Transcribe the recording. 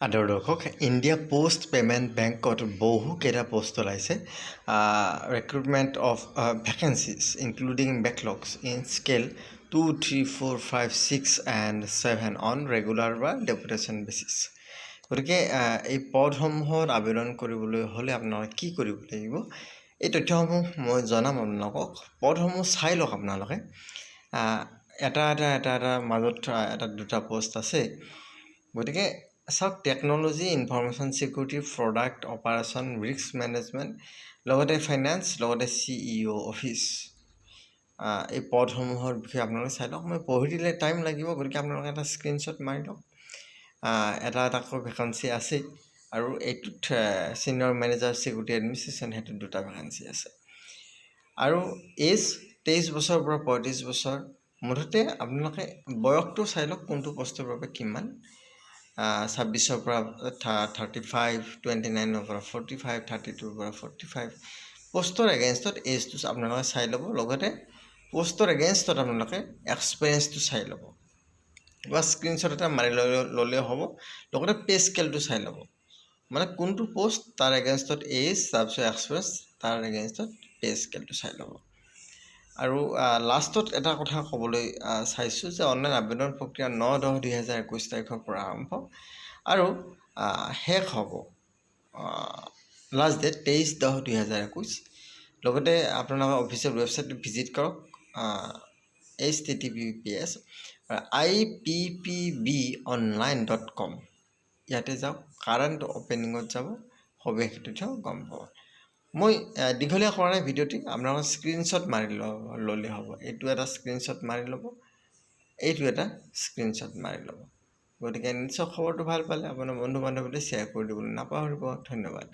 আদৰ দৰ্শক India post payment বেংকত বহুকেইটা পোষ্ট ওলাইছে recruitment of vacancies including backlogs in scale 2, 3, 4, 5, 6 and 7 on regular বা ডেপুটেশ্যন বেচিছ। গতিকে এই পদসমূহত আবেদন কৰিবলৈ হ'লে আপোনালোকে কি কৰিব লাগিব এই তথ্যসমূহ মই জনাম আপোনালোকক। পদসমূহ চাই লওক আপোনালোকে। এটা মাজত এটা দুটা পোষ্ট আছে। গতিকে চাওক, technology information security product operation risk management লগতে ফাইনেন্স লগতে CEO অফিচ, এই পদসমূহৰ বিষয়ে আপোনালোকে চাই লওক। মই পঢ়ি দিলে টাইম লাগিব, গতিকে আপোনালোকে এটা স্ক্ৰীনশ্বট মাৰি লওক। এটাকৈ ভেকেঞ্চি আছে আৰু এইটোত ছিনিয়ৰ মেনেজাৰ ছিকিউৰিটি এডমিনিষ্ট্ৰেশ্যন সেইটোত দুটা ভেকেঞ্চি আছে। আৰু এজ 23 বছৰৰ পৰা 35 বছৰ। মুঠতে আপোনালোকে বয়সটো চাই লওক কোনটো পষ্টৰ বাবে কিমান। 26ৰ পৰা 35, 29ৰ পৰা 45, 32ৰ পৰা 45। পষ্টৰ এগেইনষ্টত এজটো আপোনালোকে চাই ল'ব। লগতে পষ্টৰ এগেইনষ্টত আপোনালোকে এক্সপিৰিয়েঞ্চটো চাই ল'ব বা স্ক্ৰীনশ্বট এটা মাৰি ল'লেও হ'ব। লগতে পে' স্কেলটো চাই ল'ব, মানে কোনটো পষ্ট তাৰ এগেইনষ্টত এজ, তাৰপিছত এক্সপিৰিয়েঞ্চ, তাৰ এগেইনষ্টত পে' স্কেলটো চাই ল'ব। আৰু লাষ্টত এটা কথা ক'বলৈ চাইছোঁ যে অনলাইন আবেদন প্ৰক্ৰিয়া 9-10-2021 তাৰিখৰ পৰা আৰম্ভ আৰু শেষ হ'ব লাষ্ট ডেট 23-10-2021। লগতে আপোনালোকে অফিচিয়েল ৱেবছাইটটো ভিজিট কৰক, https://ippbonline.com। ইয়াতে যাওক, কাৰেণ্ট অপেনিঙত যাব, সবিশেষ তথ্য গম পাব। মই দীঘলীয়া কৰা নাই ভিডিঅ'টি, আপোনালোকে স্ক্ৰীনশ্বট মাৰি ল'লে হ'ব। এইটো এটা স্ক্ৰীনশ্বট মাৰি ল'ব, এইটো এটা স্ক্ৰীনশ্বট মাৰি ল'ব। গতিকে নিশ্চয় খবৰটো ভাল পালে আপোনাৰ বন্ধু বান্ধৱীলৈ শ্বেয়াৰ কৰি দিবলৈ নাপাহৰিব। ধন্যবাদ।